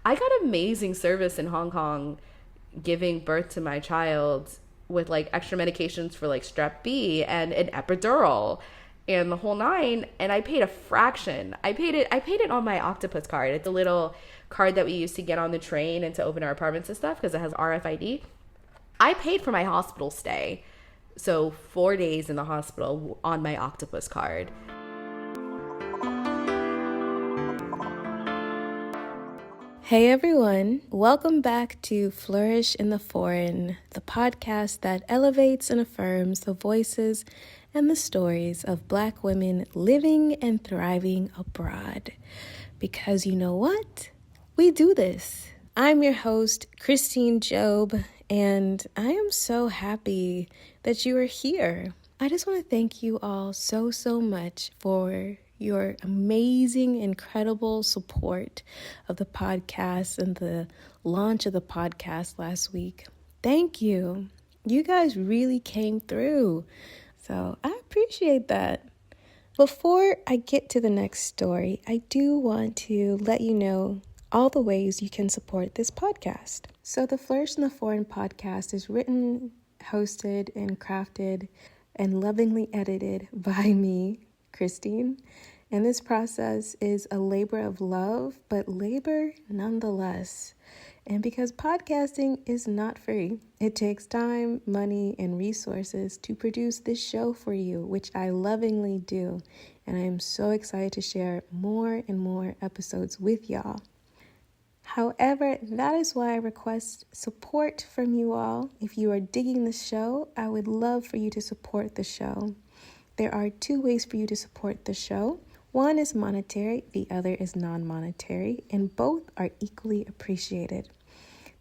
I got amazing service in Hong Kong giving birth to my child with like extra medications for like strep B and an epidural and the whole nine, and I paid a fraction. I paid it on my Octopus card. It's a little card that we use to get on the train and to open our apartments and stuff because it has RFID. I paid for my hospital stay. So 4 days in the hospital on my Octopus card. Hey everyone, welcome back to Flourish in the Foreign, the podcast that elevates and affirms the voices and the stories of Black women living and thriving abroad. Because you know what? We do this. I'm your host, Christine Job, and I am so happy that you are here. I just want to thank you all so much for your amazing, incredible support of the podcast and the launch of the podcast last week. Thank you. You guys really came through. So I appreciate that. Before I get to the next story, I do want to let you know all the ways you can support this podcast. So the Flourish in the Foreign podcast is written, hosted, and crafted and lovingly edited by me, Christine. And this process is a labor of love, but labor nonetheless. And because podcasting is not free, it takes time, money, and resources to produce this show for you, which I lovingly do. And I am so excited to share more and more episodes with y'all. However, that is why I request support from you all. If you are digging the show, I would love for you to support the show. There are two ways for you to support the show. One is monetary, the other is non-monetary, and both are equally appreciated.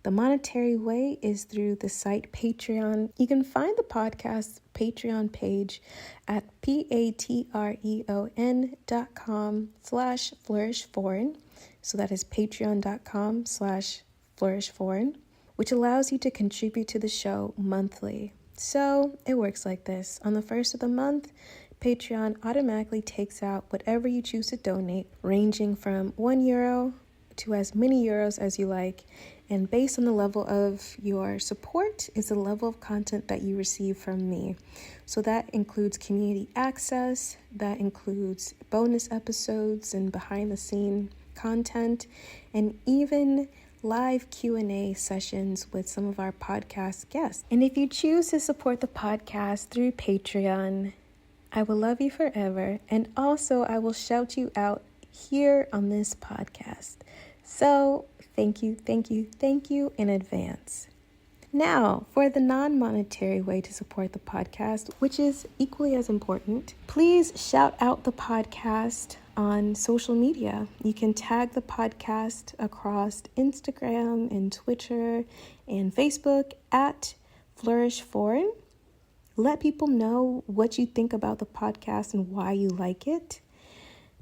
The monetary way is through the site Patreon. You can find the podcast's Patreon page at patreon.com/flourishforeign. So that is patreon.com/flourishforeign, which allows you to contribute to the show monthly. So it works like this. On the first of the month, Patreon automatically takes out whatever you choose to donate, ranging from €1 to as many euros as you like. And based on the level of your support is the level of content that you receive from me. So that includes community access, that includes bonus episodes and behind the scene content, and even live Q&A sessions with some of our podcast guests. And if you choose to support the podcast through Patreon, I will love you forever, and also I will shout you out here on this podcast. So thank you in advance. Now, for the non-monetary way to support the podcast, which is equally as important, please shout out the podcast on social media. You can tag the podcast across Instagram and Twitter and Facebook at Flourish Foreign. Let people know what you think about the podcast and why you like it.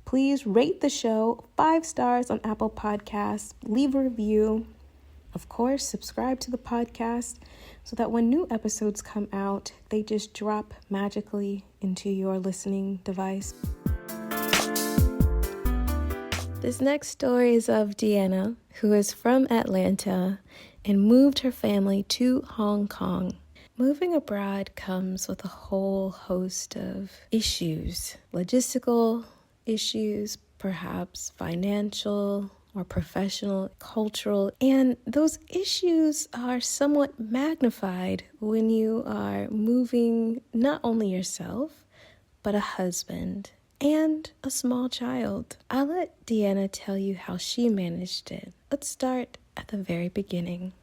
Please rate the show 5 stars on Apple Podcasts. Leave a review. Of course, subscribe to the podcast so that when new episodes come out, they just drop magically into your listening device. This next story is of Deanna, who is from Atlanta and moved her family to Hong Kong. Moving abroad comes with a whole host of issues, logistical issues, perhaps financial or professional, cultural, and those issues are somewhat magnified when you are moving not only yourself, but a husband and a small child. I'll let Deanna tell you how she managed it. Let's start at the very beginning.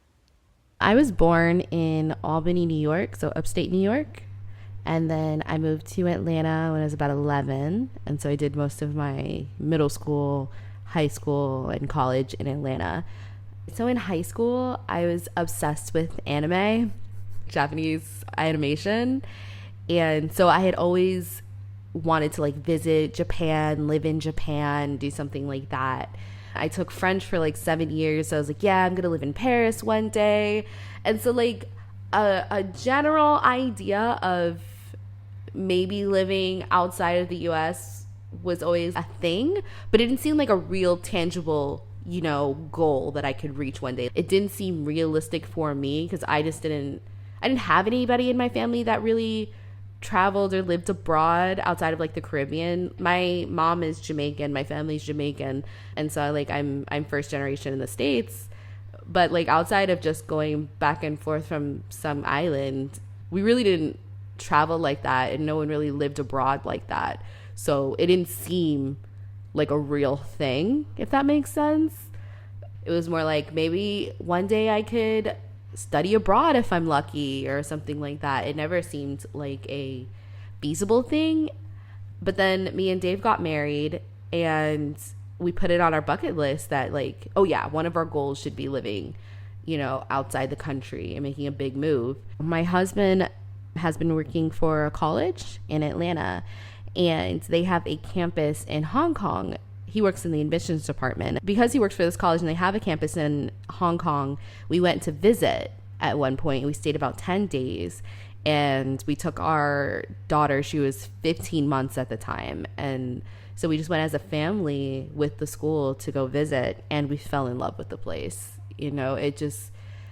I was born in Albany, New York, so upstate New York. And then I moved to Atlanta when I was about 11. And so I did most of my middle school, high school, and college in Atlanta. So in high school, I was obsessed with anime, Japanese animation. And so I had always wanted to visit Japan, live in Japan, do something like that. I took French for 7 years. So I was like, yeah, I'm going to live in Paris one day. And so a general idea of maybe living outside of the US was always a thing, but it didn't seem like a real tangible goal that I could reach one day. It didn't seem realistic for me because I didn't have anybody in my family that really traveled or lived abroad outside of like the Caribbean. My mom is Jamaican, my family's Jamaican, and so like I'm first generation in the States. But like outside of just going back and forth from some island, we really didn't travel like that, and no one really lived abroad like that. So it didn't seem like a real thing, if that makes sense. It was more like maybe one day I could study abroad if I'm lucky or something like that. It never seemed like a feasible thing. But then me and Dave got married, and we put it on our bucket list that like, oh yeah, one of our goals should be living, outside the country and making a big move. My husband has been working for a college in Atlanta, and they have a campus in Hong Kong. He works in the admissions department. Because he works for this college and they have a campus in Hong Kong, we went to visit at one point. We stayed about 10 days, and we took our daughter. She was 15 months at the time. And so we just went as a family with the school to go visit, and we fell in love with the place.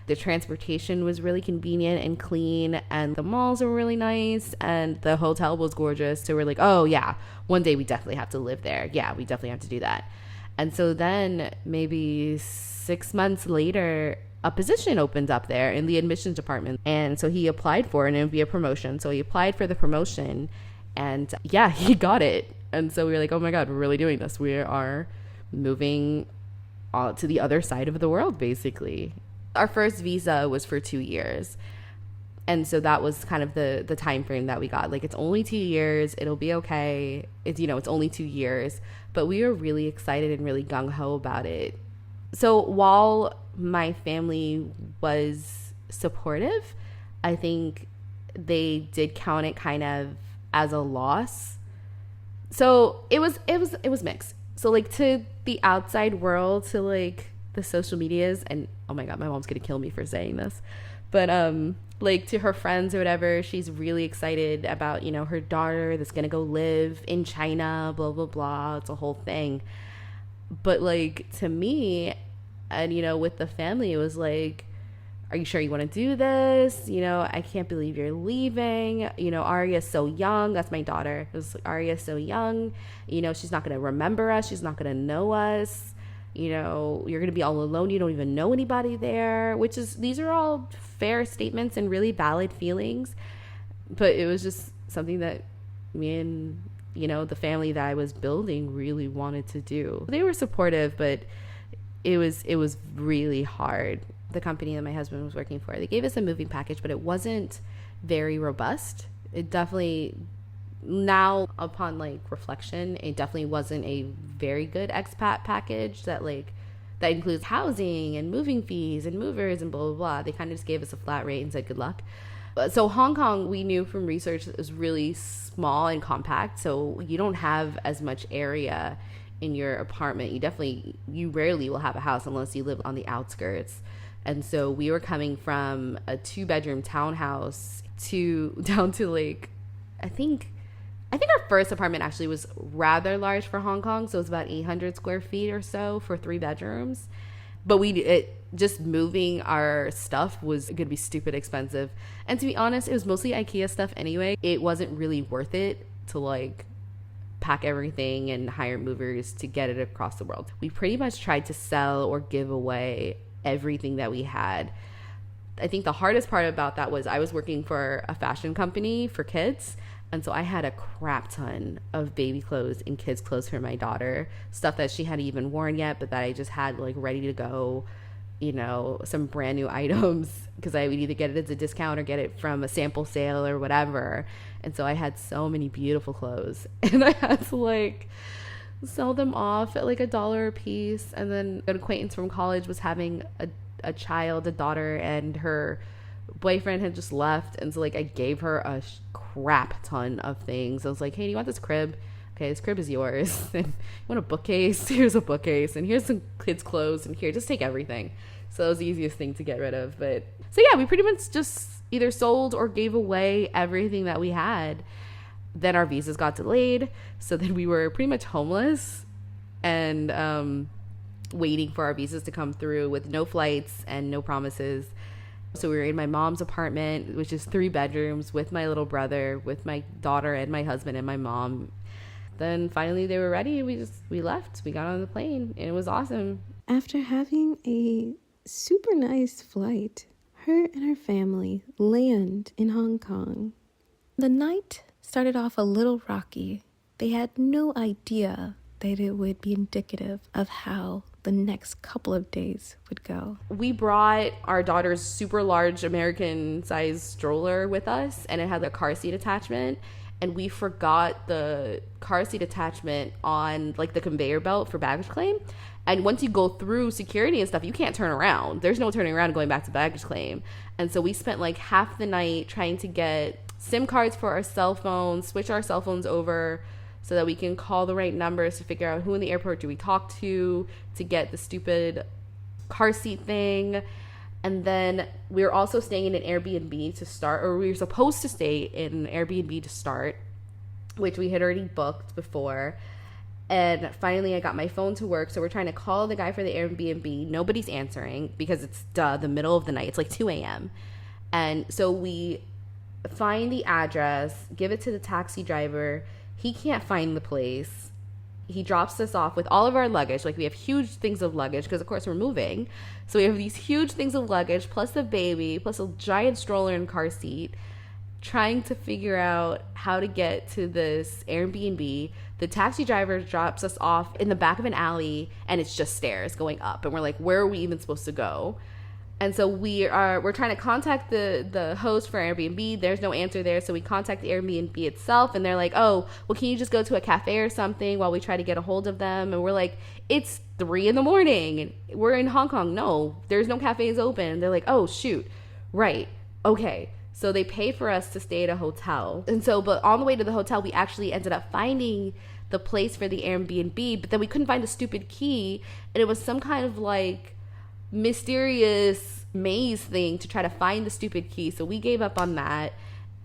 The transportation was really convenient and clean, and the malls were really nice, and the hotel was gorgeous. So we're like, oh yeah, one day we definitely have to live there. Yeah, we definitely have to do that. And so then maybe 6 months later, a position opened up there in the admissions department. And so he applied for it, and it would be a promotion. So he applied for the promotion, and yeah, he got it. And so we were like, oh my God, we're really doing this. We are moving to the other side of the world, basically. Our first visa was for 2 years. And so that was kind of the time frame that we got. Like, it's only 2 years. It'll be okay. It's only 2 years. But we were really excited and really gung-ho about it. So while my family was supportive, I think they did count it kind of as a loss. So it was mixed. So like to the outside world, to like the social medias, and oh my God, my mom's gonna kill me for saying this, but like to her friends or whatever, she's really excited about her daughter that's gonna go live in China, blah blah blah. It's a whole thing. But like to me, and with the family, it was like, are you sure you want to do this? I can't believe you're leaving. Aria's so young. That's my daughter. It was like, Aria's so young. She's not going to remember us. She's not going to know us. You're going to be all alone. You don't even know anybody there, these are all fair statements and really valid feelings. But it was just something that me and, the family that I was building really wanted to do. They were supportive, but it was really hard. The company that my husband was working for, they gave us a moving package, but it wasn't very robust. It definitely, now upon like reflection, it definitely wasn't a very good expat package that includes housing and moving fees and movers and blah blah blah. They kind of just gave us a flat rate and said good luck. So Hong Kong, we knew from research, is really small and compact, so you don't have as much area in your apartment. You rarely will have a house unless you live on the outskirts. And so we were coming from a 2-bedroom townhouse down to like, I think our first apartment actually was rather large for Hong Kong. So it was about 800 square feet or so for 3 bedrooms. But just moving our stuff was going to be stupid expensive. And to be honest, it was mostly IKEA stuff anyway. It wasn't really worth it to like pack everything and hire movers to get it across the world. We pretty much tried to sell or give away everything that we had. I think the hardest part about that was I was working for a fashion company for kids, and so I had a crap ton of baby clothes and kids clothes for my daughter, stuff that she hadn't even worn yet, but that I just had like ready to go, some brand new items, because I would either get it as a discount or get it from a sample sale or whatever. And so I had so many beautiful clothes, and I had to like sell them off at like $1 a piece. And then an acquaintance from college was having a daughter, and her boyfriend had just left, and so like I gave her a crap ton of things. I was like, hey, do you want this crib? Okay, this crib is yours. And you want a bookcase? Here's a bookcase, and here's some kids' clothes, and here, just take everything. So that was the easiest thing to get rid of. But so yeah, we pretty much just either sold or gave away everything that we had. Then our visas got delayed, so then we were pretty much homeless. And waiting for our visas to come through with no flights and no promises. So we were in my mom's apartment, which is 3 bedrooms, with my little brother, with my daughter and my husband and my mom. Then finally they were ready. We left. We got on the plane and it was awesome. After having a super nice flight, her and her family land in Hong Kong. The night started off a little rocky. They had no idea that it would be indicative of how the next couple of days would go. We brought our daughter's super large American-sized stroller with us, and it had a car seat attachment. And we forgot the car seat attachment on like the conveyor belt for baggage claim. And once you go through security and stuff, you can't turn around. There's no turning around and going back to baggage claim. And so we spent like half the night trying to get SIM cards for our cell phones, switch our cell phones over so that we can call the right numbers to figure out who in the airport do we talk to get the stupid car seat thing. And then we were also staying in an Airbnb to start, or we were supposed to stay in an Airbnb to start, which we had already booked before. And finally I got my phone to work. So we're trying to call the guy for the Airbnb. Nobody's answering because it's the middle of the night. It's like 2 a.m. And so we find the address, give it to the taxi driver. He can't find the place. He drops us off with all of our luggage. Like, we have huge things of luggage because, of course, we're moving. So we have these huge things of luggage, plus the baby, plus a giant stroller and car seat, trying to figure out how to get to this Airbnb. The taxi driver drops us off in the back of an alley, and it's just stairs going up. And we're like, where are we even supposed to go? And so we're trying to contact the host for Airbnb. There's no answer there. So we contact the Airbnb itself, and they're like, oh, well, can you just go to a cafe or something while we try to get a hold of them? And we're like, it's 3 a.m. and we're in Hong Kong. No, there's no cafes open. And they're like, oh, shoot. Right. Okay. So they paid for us to stay at a hotel. And so, but on the way to the hotel, we actually ended up finding the place for the Airbnb, but then we couldn't find a stupid key. And it was some kind of like mysterious maze thing to try to find the stupid key. So we gave up on that,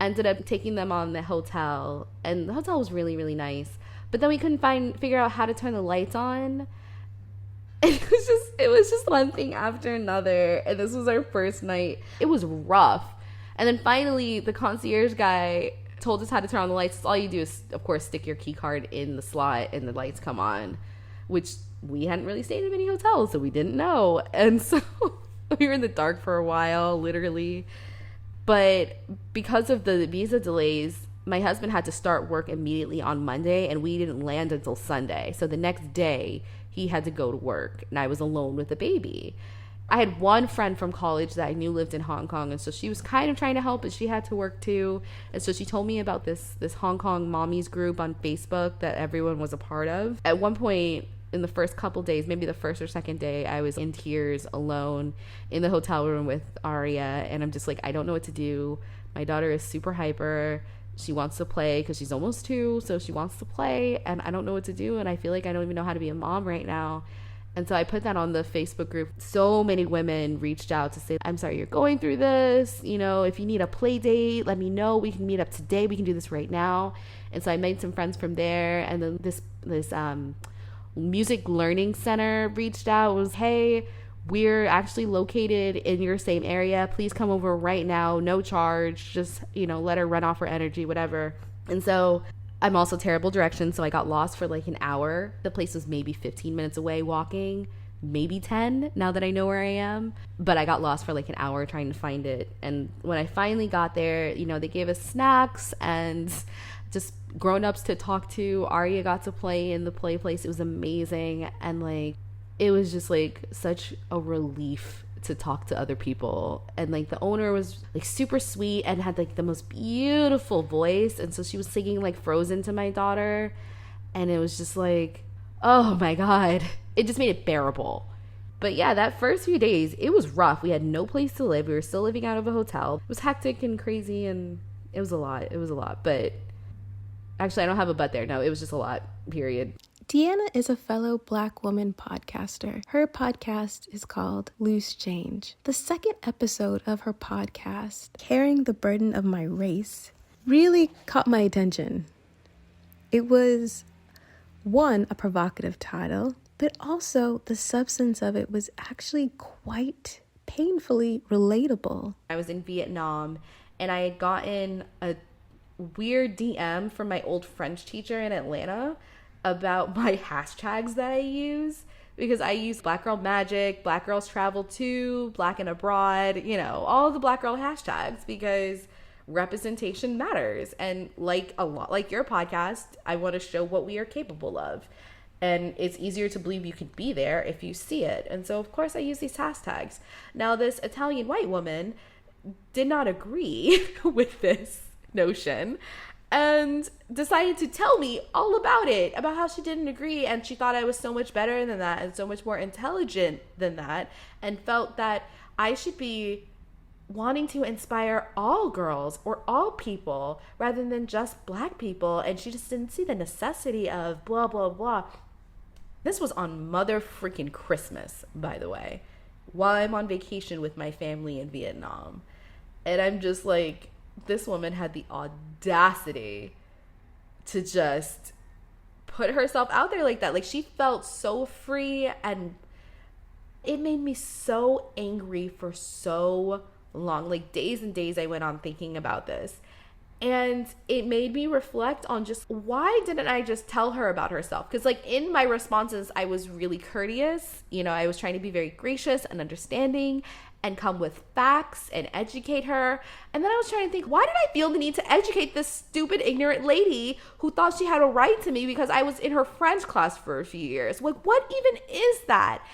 ended up taking them on the hotel, and the hotel was really, really nice. But then we couldn't figure out how to turn the lights on. And it was just one thing after another. And this was our first night. It was rough. And then finally the concierge guy told us how to turn on the lights. All you do is, of course, stick your key card in the slot and the lights come on, which we hadn't really stayed in many hotels, so we didn't know. And so we were in the dark for a while, literally. But because of the visa delays, my husband had to start work immediately on Monday, and we didn't land until Sunday. So the next day, he had to go to work, and I was alone with the baby. I had one friend from college that I knew lived in Hong Kong, and so she was kind of trying to help, but she had to work too. And so she told me about this Hong Kong mommies group on Facebook that everyone was a part of. At one point, in the first couple days, maybe the first or second day, I was in tears alone in the hotel room with Aria, and I'm just like, I don't know what to do. My daughter is super hyper. She wants to play because she's almost 2, so she wants to play, and I don't know what to do, and I feel like I don't even know how to be a mom right now. And so I put that on the Facebook group. So many women reached out to say, I'm sorry you're going through this. You know, if you need a play date, let me know. We can meet up today. We can do this right now. And so I made some friends from there. And then this music learning center reached out, was, hey, we're actually located in your same area. Please come over right now. No charge. Just, let her run off her energy, whatever. And so I'm also terrible directions, so I got lost for like an hour. The place was maybe 15 minutes away walking, maybe 10 now that I know where I am. But I got lost for like an hour trying to find it. And when I finally got there, they gave us snacks and just grown-ups to talk to. Arya got to play in the play place. It was amazing. And like, it was just like such a relief to talk to other people. And like, the owner was like super sweet and had like the most beautiful voice, and so she was singing like Frozen to my daughter, and it was just like, oh my god, it just made it bearable. But yeah, that first few days, it was rough. We had no place to live. We were still living out of a hotel. It was hectic and crazy, and it was a lot. But actually, I don't have a but there. No, it was just a lot, period. Deanna is a fellow Black woman podcaster. Her podcast is called Loose Change. The second episode of her podcast, Carrying the Burden of My Race, really caught my attention. It was, one, a provocative title. but also the substance of it was actually quite painfully relatable. I was in Vietnam and I had gotten a weird DM from my old French teacher in Atlanta about my hashtags that I use, because I use Black Girl Magic, Black Girls Travel Too, Black and Abroad, all the Black Girl hashtags, because representation matters. And like a lot like your podcast, I want to show what we are capable of. And it's easier to believe you can be there if you see it. And so, of course, I use these hashtags. Now, this Italian white woman did not agree with this notion and decided to tell me all about it, about how she didn't agree. And she thought I was so much better than that and so much more intelligent than that, and felt that I should be wanting to inspire all girls or all people rather than just Black people. And she just didn't see the necessity of blah, blah, blah. This was on mother freaking Christmas, by the way, while I'm on vacation with my family in Vietnam. And I'm just like, this woman had the audacity to just put herself out there like that. Like, she felt so free, and it made me so angry for so long. Like, days and days I went on thinking about this. And it made me reflect on just, why didn't I just tell her about herself? Because, like, in my responses, I was really courteous. I was trying to be very gracious and understanding and come with facts and educate her. And then I was trying to think, why did I feel the need to educate this stupid, ignorant lady who thought she had a right to me because I was in her French class for a few years? Like, what even is that?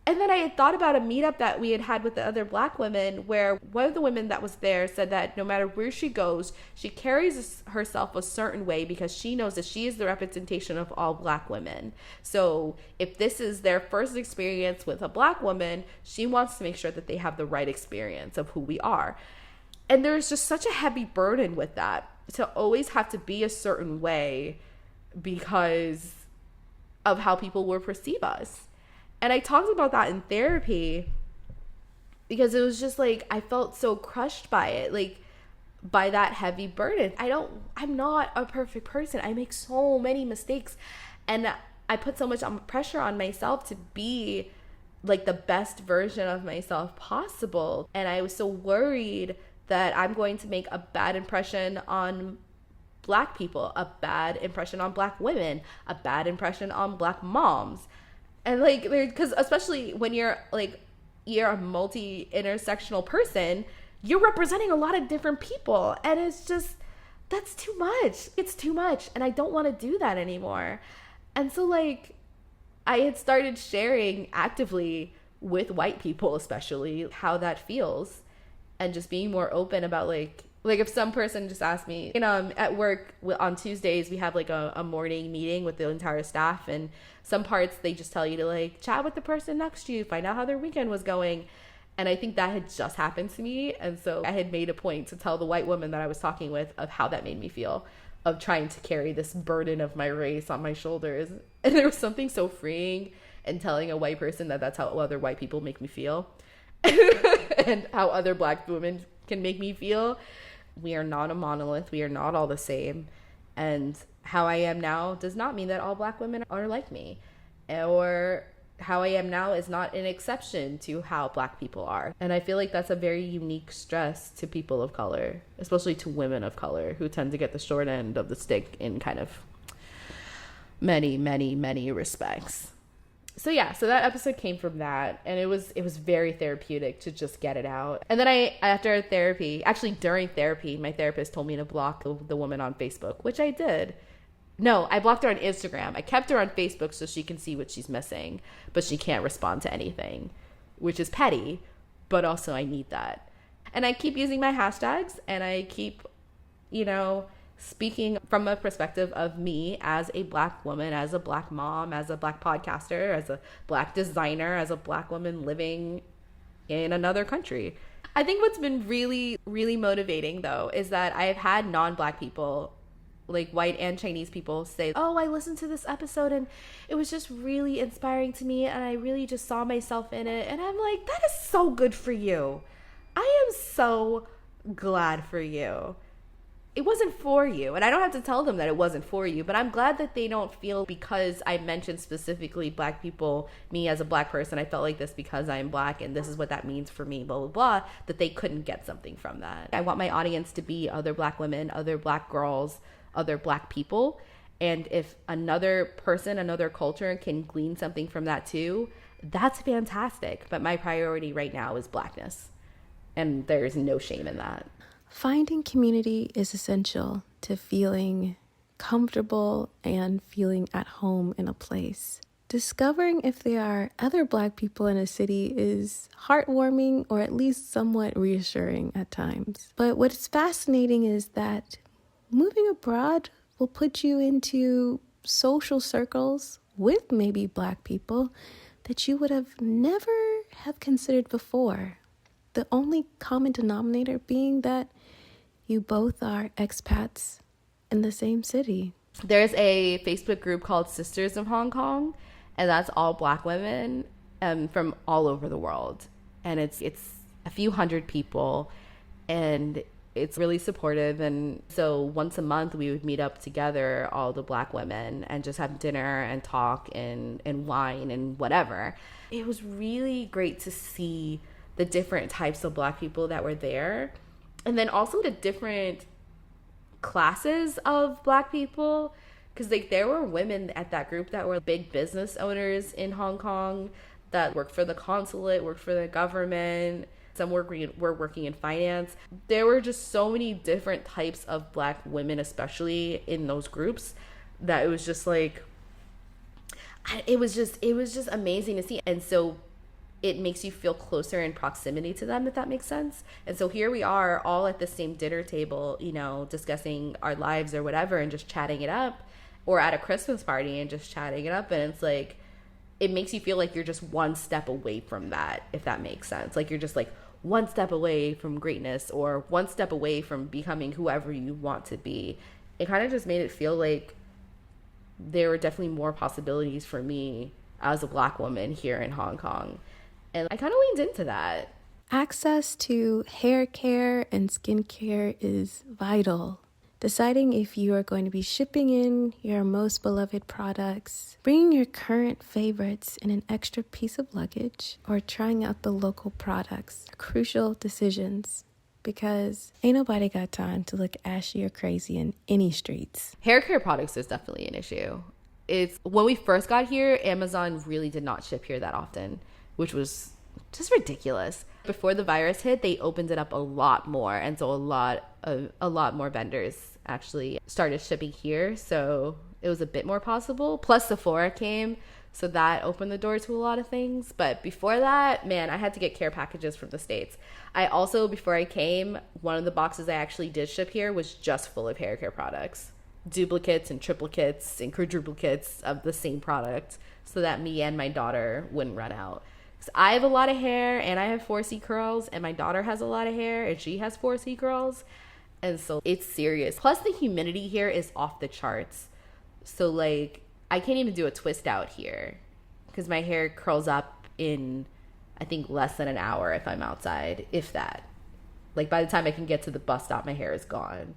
And then I had thought about a meetup that we had with the other Black women, where one of the women that was there said that no matter where she goes, she carries herself a certain way because she knows that she is the representation of all Black women. So if this is their first experience with a Black woman, she wants to make sure that they have the right experience of who we are. And there's just such a heavy burden with that, to always have to be a certain way because of how people will perceive us. And I talked about that in therapy because it was just like, I felt so crushed by it, like by that heavy burden. I'm not a perfect person. I make so many mistakes, and I put so much pressure on myself to be like the best version of myself possible. And I was so worried that I'm going to make a bad impression on Black people, a bad impression on Black women, a bad impression on Black moms. And like, because especially when you're a multi-intersectional person, you're representing a lot of different people. And it's just, that's too much. It's too much. And I don't want to do that anymore. And so like, I had started sharing actively with white people, especially, how that feels. And just being more open about like if some person just asked me, at work on Tuesdays, we have like a morning meeting with the entire staff, and some parts they just tell you to like chat with the person next to you, find out how their weekend was going. And I think that had just happened to me. And so I had made a point to tell the white woman that I was talking with of how that made me feel, of trying to carry this burden of my race on my shoulders. And there was something so freeing in telling a white person that that's how other white people make me feel and how other Black women can make me feel. We are not a monolith. We are not all the same. And how I am now does not mean that all Black women are like me. Or how I am now is not an exception to how Black people are. And I feel like that's a very unique stress to people of color, especially to women of color, who tend to get the short end of the stick in kind of many, many, many respects. So that episode came from that, and it was very therapeutic to just get it out. And then during therapy, my therapist told me to block the woman on Facebook, which I did. No, I blocked her on Instagram. I kept her on Facebook so she can see what she's missing, but she can't respond to anything, which is petty, but also I need that. And I keep using my hashtags, and I keep, speaking from a perspective of me as a Black woman, as a Black mom, as a Black podcaster, as a Black designer, as a Black woman living in another country. I think what's been really, really motivating, though, is that I've had non-Black people, like white and Chinese people, say, oh, I listened to this episode and it was just really inspiring to me, and I really just saw myself in it. And I'm like, that is so good for you. I am so glad for you. it wasn't for you. And I don't have to tell them that it wasn't for you, but I'm glad that they don't feel because I mentioned specifically black people, me as a black person, I felt like this because I am black and this is what that means for me, blah, blah, blah, that they couldn't get something from that. I want my audience to be other black women, other black girls, other black people. And if another person, another culture can glean something from that too, that's fantastic. But my priority right now is blackness. And there's no shame in that. Finding community is essential to feeling comfortable and feeling at home in a place. Discovering if there are other Black people in a city is heartwarming or at least somewhat reassuring at times. But what's fascinating is that moving abroad will put you into social circles with maybe Black people that you would have never have considered before. The only common denominator being that you both are expats in the same city. There's a Facebook group called Sisters of Hong Kong, and that's all black women from all over the world. And it's a few hundred people, and it's really supportive. And so once a month we would meet up together, all the black women, and just have dinner and talk and wine and whatever. It was really great to see the different types of black people that were there. And then also the different classes of black people. Because like there were women at that group that were big business owners in Hong Kong that worked for the consulate, worked for the government. Some were working in finance. There were just so many different types of black women, especially in those groups, that it was just like, it was just amazing to see. And so it makes you feel closer in proximity to them, if that makes sense. And so here we are all at the same dinner table, you know, discussing our lives or whatever and just chatting it up, or at a Christmas party and just chatting it up. And it's like, it makes you feel like you're just one step away from that, if that makes sense. Like you're just like one step away from greatness or one step away from becoming whoever you want to be. It kind of just made it feel like there were definitely more possibilities for me as a black woman here in Hong Kong. And I kind of leaned into that. Access to hair care and skincare is vital. Deciding if you are going to be shipping in your most beloved products, bringing your current favorites in an extra piece of luggage, or trying out the local products are crucial decisions because ain't nobody got time to look ashy or crazy in any streets. Hair care products is definitely an issue. It's when we first got here, Amazon really did not ship here that often, which was just ridiculous. Before the virus hit, they opened it up a lot more, and so a lot more vendors actually started shipping here, so it was a bit more possible. Plus Sephora came, so that opened the door to a lot of things. But before that, man, I had to get care packages from the States. I also, before I came, one of the boxes I actually did ship here was just full of hair care products, duplicates and triplicates and quadruplicates of the same product, so that me and my daughter wouldn't run out. I have a lot of hair and I have 4C curls, and my daughter has a lot of hair and she has 4C curls. And so it's serious. Plus the humidity here is off the charts. So like I can't even do a twist out here because my hair curls up in, I think, less than an hour if I'm outside, if that. Like by the time I can get to the bus stop, my hair is gone.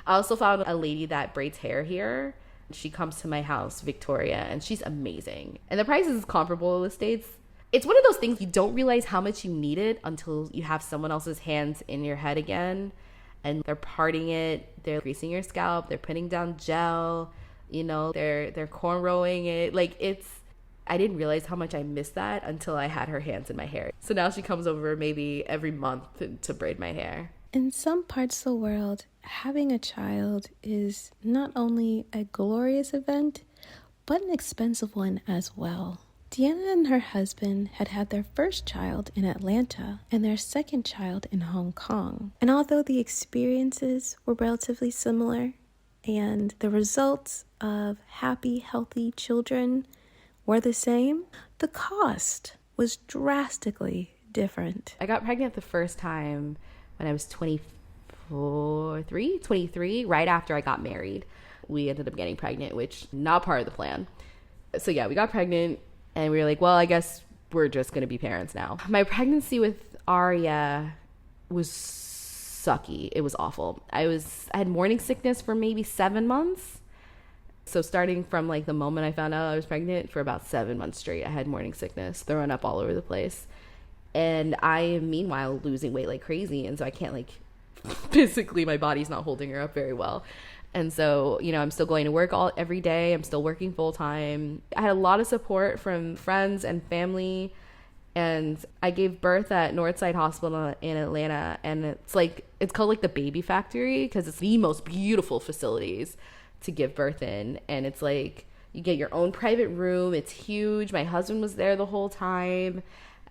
I also found a lady that braids hair here. She comes to my house, Victoria, and she's amazing. And the price is comparable to the States. It's one of those things you don't realize how much you need it until you have someone else's hands in your head again. And they're parting it, they're greasing your scalp, they're putting down gel, you know, they're cornrowing it. Like I didn't realize how much I missed that until I had her hands in my hair. So now she comes over maybe every month to braid my hair. In some parts of the world, having a child is not only a glorious event, but an expensive one as well. Deanna and her husband had their first child in Atlanta and their second child in Hong Kong. And although the experiences were relatively similar and the results of happy, healthy children were the same, the cost was drastically different. I got pregnant the first time when I was 23, right after I got married. We ended up getting pregnant, which not part of the plan. So yeah, we got pregnant. And we were like, well, I guess we're just going to be parents now. My pregnancy with Arya was sucky. It was awful. I had morning sickness for maybe 7 months. So starting from like the moment I found out I was pregnant, for about 7 months straight, I had morning sickness, throwing up all over the place. And I am meanwhile losing weight like crazy. And so I can't, like, physically, my body's not holding her up very well. And so, you know, I'm still going to work every day. I'm still working full time. I had a lot of support from friends and family. And I gave birth at Northside Hospital in Atlanta. And it's called like the baby factory, because it's the most beautiful facilities to give birth in. And it's like, you get your own private room. It's huge. My husband was there the whole time.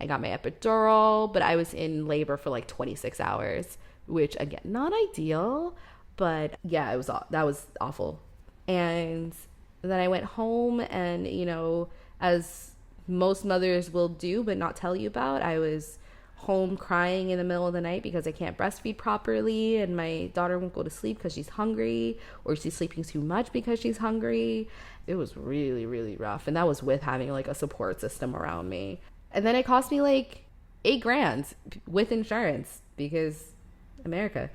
I got my epidural, but I was in labor for like 26 hours, which again, not ideal, but yeah, that was awful. And then I went home, and, you know, as most mothers will do but not tell you about, I was home crying in the middle of the night because I can't breastfeed properly, and my daughter won't go to sleep because she's hungry, or she's sleeping too much because she's hungry. It was really, really rough. And that was with having like a support system around me. And then it cost me like $8,000 with insurance, because America.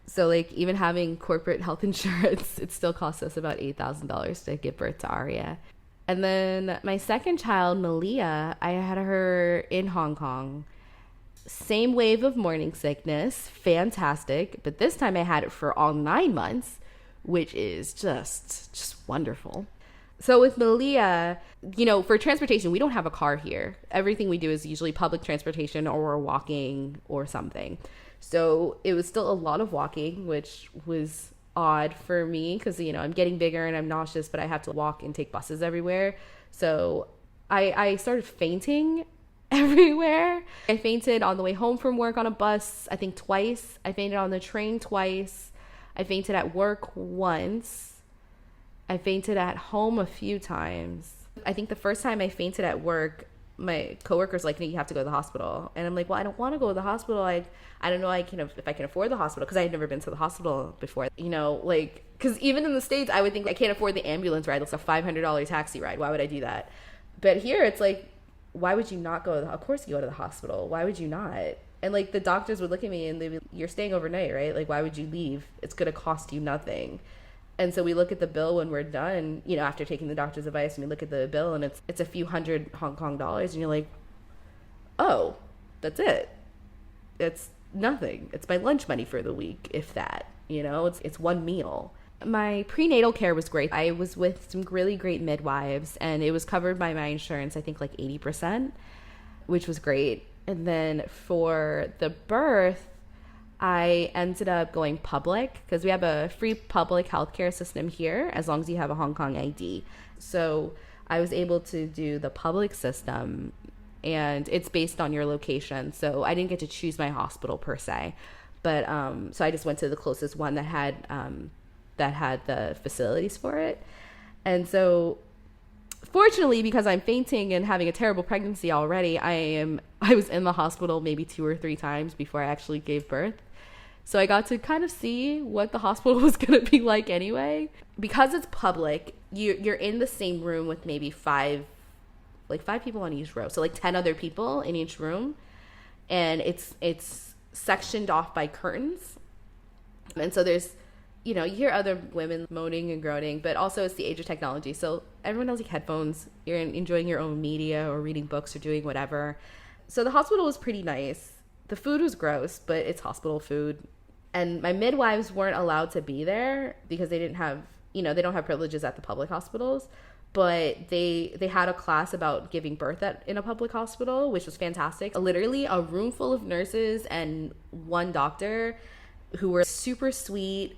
So like, even having corporate health insurance, it still cost us about $8,000 to give birth to Aria. And then my second child, Malia, I had her in Hong Kong. Same wave of morning sickness, fantastic. But this time I had it for all 9 months, which is just wonderful. So with Malia, you know, for transportation, we don't have a car here. Everything we do is usually public transportation, or we're walking or something. So it was still a lot of walking, which was odd for me because, you know, I'm getting bigger and I'm nauseous, but I have to walk and take buses everywhere. So I started fainting everywhere. I fainted on the way home from work on a bus, I think twice. I fainted on the train twice. I fainted at work once. I fainted at home a few times. I think the first time I fainted at work, my coworker's like, no, you have to go to the hospital. And I'm like, well, I don't want to go to the hospital. I don't know if I can afford the hospital, because I had never been to the hospital before. You know, like, because even in the States, I would think I can't afford the ambulance ride. It's a $500 taxi ride. Why would I do that? But here it's like, why would you not go? Of course you go to the hospital. Why would you not? And like, the doctors would look at me and they'd be, you're staying overnight, right? Like, why would you leave? It's going to cost you nothing. And so we look at the bill when we're done, you know, after taking the doctor's advice, and we look at the bill, and it's a few hundred Hong Kong dollars, and you're like, oh, that's it. It's nothing. It's my lunch money for the week, if that, you know, it's one meal. My prenatal care was great. I was with some really great midwives, and it was covered by my insurance, I think like 80%, which was great. And then for the birth, I ended up going public, because we have a free public healthcare system here as long as you have a Hong Kong ID. So I was able to do the public system, and it's based on your location. So I didn't get to choose my hospital per se, but so I just went to the closest one that had the facilities for it. And so fortunately, because I'm fainting and having a terrible pregnancy already, I was in the hospital maybe 2 or 3 times before I actually gave birth. So I got to kind of see what the hospital was going to be like anyway. Because it's public, you're in the same room with maybe 5 people on each row. So like 10 other people in each room. And it's sectioned off by curtains. And so there's, you know, you hear other women moaning and groaning, but also it's the age of technology. So everyone has like headphones. You're enjoying your own media or reading books or doing whatever. So the hospital was pretty nice. The food was gross, but it's hospital food. And my midwives weren't allowed to be there because they didn't have, you know, they don't have privileges at the public hospitals. But they had a class about giving birth in a public hospital, which was fantastic. Literally a room full of nurses and one doctor who were super sweet,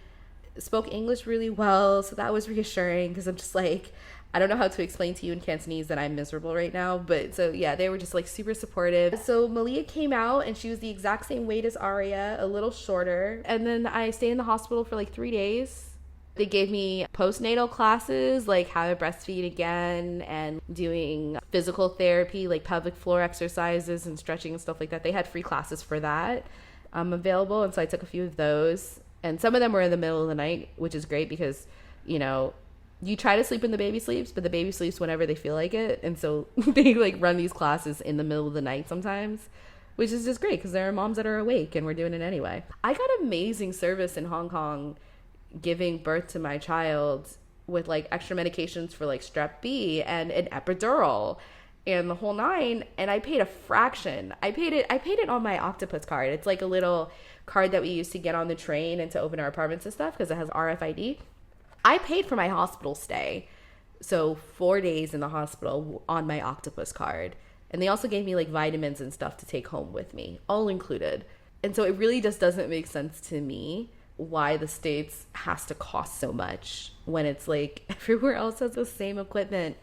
spoke English really well. So that was reassuring, because I'm just like, I don't know how to explain to you in Cantonese that I'm miserable right now. But so yeah, they were just like super supportive. So Malia came out, and she was the exact same weight as Aria, a little shorter. And then I stayed in the hospital for like 3 days. They gave me postnatal classes, like how to breastfeed again, and doing physical therapy, like pelvic floor exercises and stretching and stuff like that. They had free classes for that available. And so I took a few of those. And some of them were in the middle of the night, which is great because, you know, you try to sleep when the baby sleeps, but the baby sleeps whenever they feel like it. And so they like run these classes in the middle of the night sometimes, which is just great because there are moms that are awake and we're doing it anyway. I got amazing service in Hong Kong giving birth to my child with like extra medications for like strep B and an epidural and the whole nine, and I paid a fraction. I paid it on my Octopus card. It's like a little card that we use to get on the train and to open our apartments and stuff because it has RFID. I paid for my hospital stay, so 4 days in the hospital on my Octopus card. And they also gave me like vitamins and stuff to take home with me, all included. And so it really just doesn't make sense to me why the States has to cost so much when it's like everywhere else has the same equipment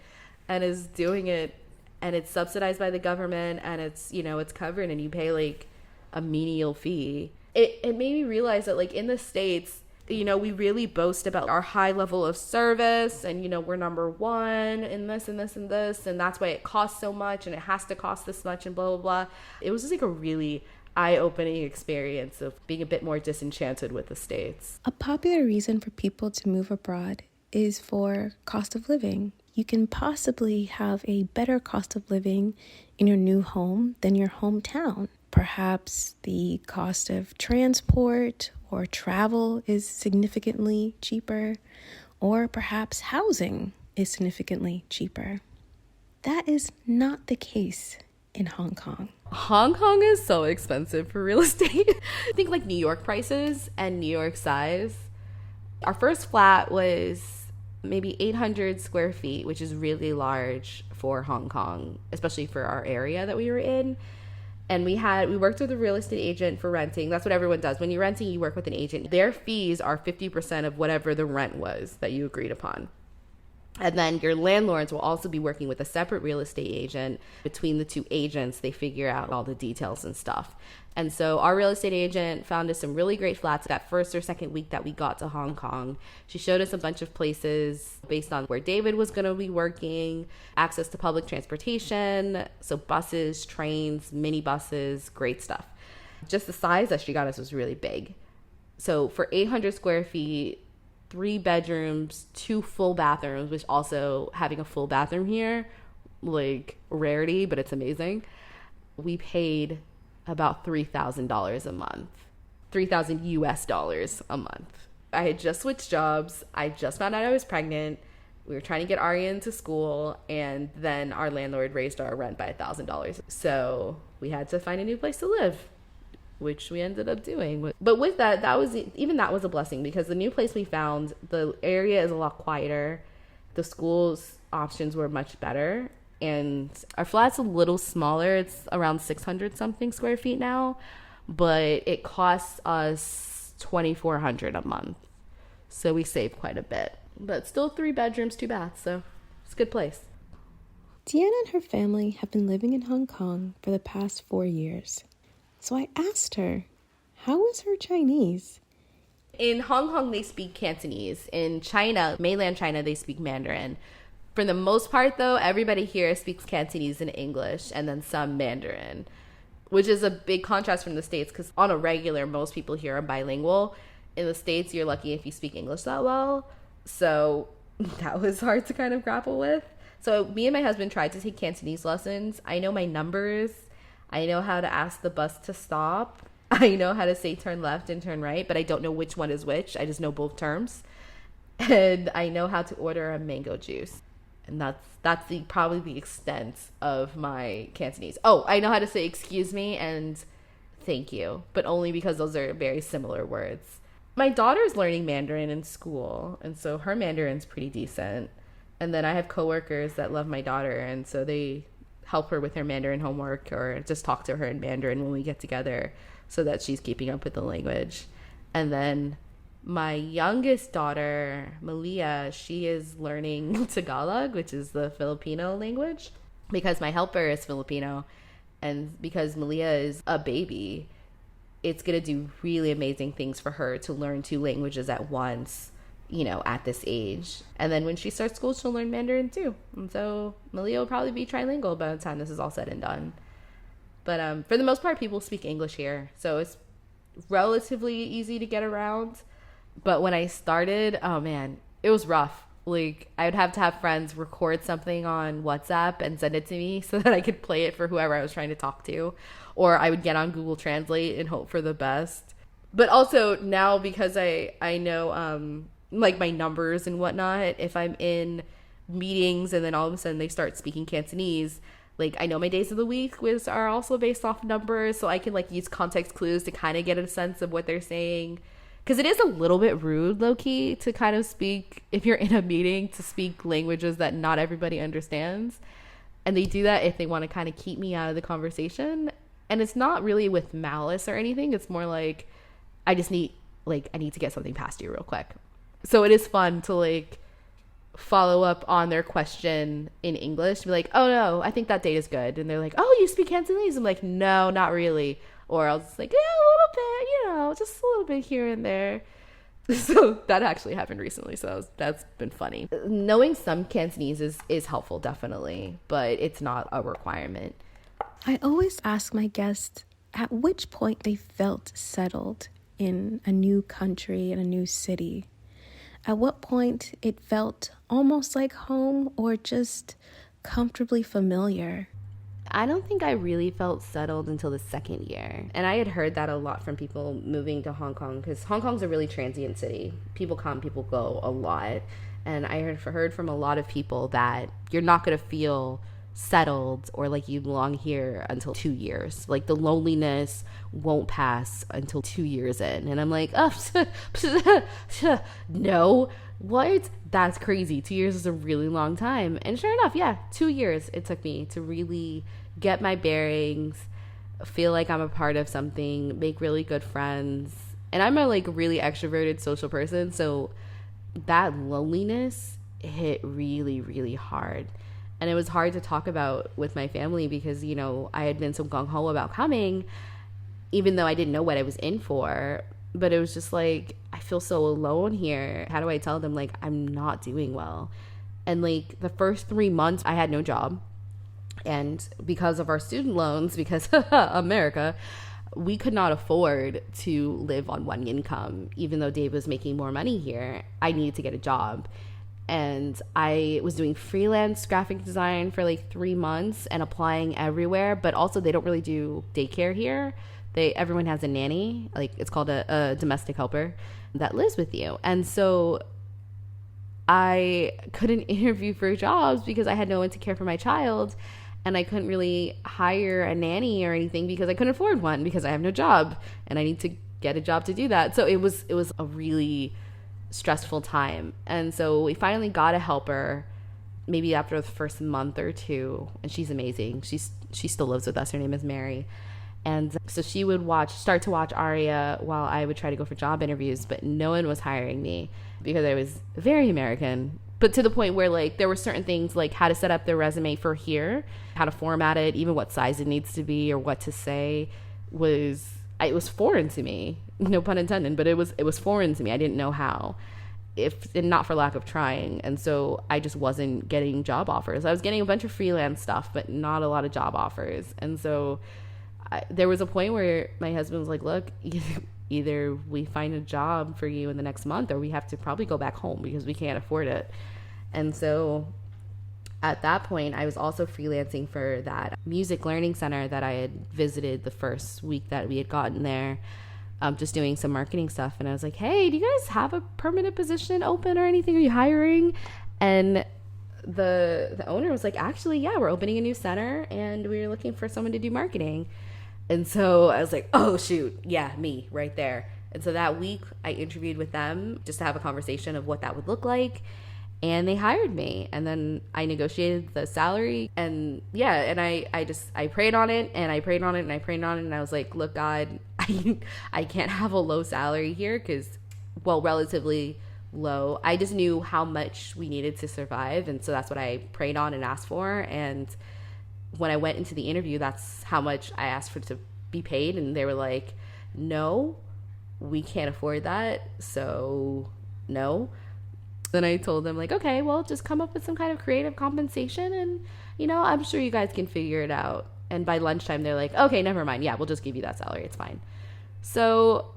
and is doing it, and it's subsidized by the government, and it's, you know, it's covered, and you pay like a menial fee. It made me realize that like in the States, you know, we really boast about our high level of service and, you know, we're number one in this and this and this, and that's why it costs so much and it has to cost this much and blah, blah, blah. It was just like a really eye-opening experience of being a bit more disenchanted with the States. A popular reason for people to move abroad is for cost of living. You can possibly have a better cost of living in your new home than your hometown. Perhaps the cost of transport or travel is significantly cheaper, or perhaps housing is significantly cheaper. That is not the case in Hong Kong. Hong Kong is so expensive for real estate. I think like New York prices and New York size. Our first flat was maybe 800 square feet, which is really large for Hong Kong, especially for our area that we were in. And we worked with a real estate agent for renting. That's what everyone does. When you're renting, you work with an agent. Their fees are 50% of whatever the rent was that you agreed upon. And then your landlords will also be working with a separate real estate agent. Between the two agents, they figure out all the details and stuff. And so our real estate agent found us some really great flats that first or second week that we got to Hong Kong. She showed us a bunch of places based on where David was going to be working, access to public transportation, so buses, trains, minibuses, great stuff. Just the size that she got us was really big. So for 800 square feet, 3 bedrooms, 2 full bathrooms, which also having a full bathroom here, like rarity, but it's amazing. We paid about $3,000 a month, $3,000 US a month. I had just switched jobs. I just found out I was pregnant. We were trying to get Arya into school, and then our landlord raised our rent by $1,000. So we had to find a new place to live, which we ended up doing. But with that was a blessing, because the new place we found, the area is a lot quieter. The school's options were much better. And our flat's a little smaller. It's around 600 something square feet now, but it costs us $2,400 a month. So we save quite a bit, but still 3 bedrooms, 2 baths. So it's a good place. Deanna and her family have been living in Hong Kong for the past 4 years. So I asked her, how was her Chinese? In Hong Kong, they speak Cantonese. In China, mainland China, they speak Mandarin. For the most part, though, everybody here speaks Cantonese and English, and then some Mandarin, which is a big contrast from the States, because on a regular, most people here are bilingual. In the States, you're lucky if you speak English that well. So that was hard to kind of grapple with. So me and my husband tried to take Cantonese lessons. I know my numbers. I know how to ask the bus to stop. I know how to say turn left and turn right, but I don't know which one is which. I just know both terms. And I know how to order a mango juice. And that's probably the extent of my Cantonese. Oh, I know how to say excuse me and thank you, but only because those are very similar words. My daughter's learning Mandarin in school, and so her Mandarin's pretty decent. And then I have coworkers that love my daughter, and so they help her with her Mandarin homework or just talk to her in Mandarin when we get together so that she's keeping up with the language. And then my youngest daughter, Malia, she is learning Tagalog, which is the Filipino language, because my helper is Filipino. And because Malia is a baby, it's going to do really amazing things for her to learn 2 languages at once, you know, at this age. And then when she starts school, she'll learn Mandarin too. And so Malia will probably be trilingual by the time this is all said and done. But for the most part, people speak English here. So it's relatively easy to get around. But when I started, oh man, it was rough. Like, I would have to have friends record something on WhatsApp and send it to me so that I could play it for whoever I was trying to talk to. Or I would get on Google Translate and hope for the best. But also now, because I know like my numbers and whatnot, if I'm in meetings and then all of a sudden they start speaking Cantonese, like I know my days of the week which are also based off numbers, so I can like use context clues to kind of get a sense of what they're saying. Because it is a little bit rude, low-key, to kind of speak, if you're in a meeting, to speak languages that not everybody understands. And they do that if they want to kind of keep me out of the conversation. And it's not really with malice or anything. It's more like, I need to get something past you real quick. So it is fun to like follow up on their question in English, to be like, oh no, I think that date is good. And they're like, oh, you speak Cantonese? I'm like, no, not really. Or I'll just like, yeah, a little bit, just a little bit here and there. So that actually happened recently. So that's been funny. Knowing some Cantonese is helpful, definitely, but it's not a requirement. I always ask my guests at which point they felt settled in a new country, in a new city. At what point it felt almost like home or just comfortably familiar. I don't think I really felt settled until the second year. And I had heard that a lot from people moving to Hong Kong, because Hong Kong's a really transient city. People come, people go a lot. And I heard from a lot of people that you're not going to feel settled or like you belong here until 2 years. Like the loneliness won't pass until 2 years in. And I'm like, oh, no, what? That's crazy. 2 years is a really long time. And sure enough, yeah, 2 years it took me to really get my bearings, feel like I'm a part of something, make really good friends. And I'm a like really extroverted social person, so that loneliness hit really, really hard. And it was hard to talk about with my family because, I had been so gung-ho about coming, even though I didn't know what I was in for. But it was just like, I feel so alone here. How do I tell them, like, I'm not doing well? And, like, the first 3 months, I had no job. And because of our student loans, because America, we could not afford to live on one income. Even though Dave was making more money here, I needed to get a job. And I was doing freelance graphic design for like 3 months and applying everywhere. But also they don't really do daycare here. Everyone has a nanny, like it's called a domestic helper that lives with you. And so I couldn't interview for jobs because I had no one to care for my child. And I couldn't really hire a nanny or anything because I couldn't afford one because I have no job and I need to get a job to do that. So it was a really stressful time. And so we finally got a helper maybe after the first month or two, and she's amazing. She still lives with us. Her name is Mary. And so she would start to watch Aria while I would try to go for job interviews, but no one was hiring me because I was very American. But to the point where like there were certain things like how to set up their resume for here, how to format it, even what size it needs to be or what to say it was foreign to me. No pun intended, but it was foreign to me. I didn't know how, and not for lack of trying. And so I just wasn't getting job offers. I was getting a bunch of freelance stuff, but not a lot of job offers. And so there was a point where my husband was like, look, either we find a job for you in the next month or we have to probably go back home because we can't afford it. And so at that point, I was also freelancing for that music learning center that I had visited the first week that we had gotten there, just doing some marketing stuff. And I was like, hey, do you guys have a permanent position open or anything? Are you hiring? And the owner was like, actually, yeah, we're opening a new center and we're looking for someone to do marketing. And so I was like, oh, shoot. Yeah, me right there. And so that week I interviewed with them just to have a conversation of what that would look like. And they hired me. And then I negotiated the salary. And yeah, and I prayed on it and I prayed on it and I prayed on it. And I was like, look, God, I can't have a low salary here because, well, relatively low. I just knew how much we needed to survive. And so that's what I prayed on and asked for. And when I went into the interview, that's how much I asked for to be paid. And they were like, no, we can't afford that. So no. Then I told them like, okay, well, just come up with some kind of creative compensation. And, I'm sure you guys can figure it out. And by lunchtime, they're like, okay, never mind. Yeah, we'll just give you that salary. It's fine. So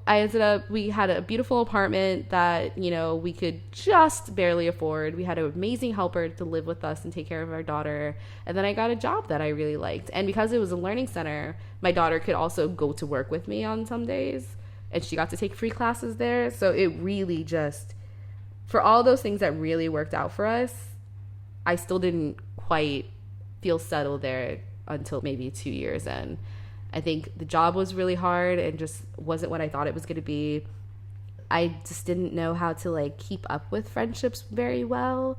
we had a beautiful apartment that, we could just barely afford. We had an amazing helper to live with us and take care of our daughter. And then I got a job that I really liked. And because it was a learning center, my daughter could also go to work with me on some days. And she got to take free classes there. So it really just, for all those things that really worked out for us, I still didn't quite feel settled there until maybe 2 years in. I think the job was really hard and just wasn't what I thought it was going to be. I just didn't know how to like keep up with friendships very well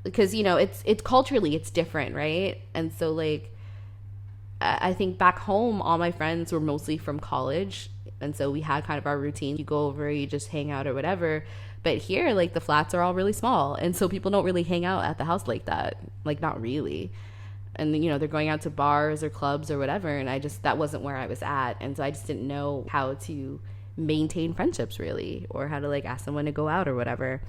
because, it's culturally it's different, right? And so like I think back home, all my friends were mostly from college. And so we had kind of our routine. You go over, you just hang out or whatever. But here, like the flats are all really small. And so people don't really hang out at the house like that. Like not really. And they're going out to bars or clubs or whatever, and that wasn't where I was at. And so I just didn't know how to maintain friendships really, or how to like ask someone to go out or whatever.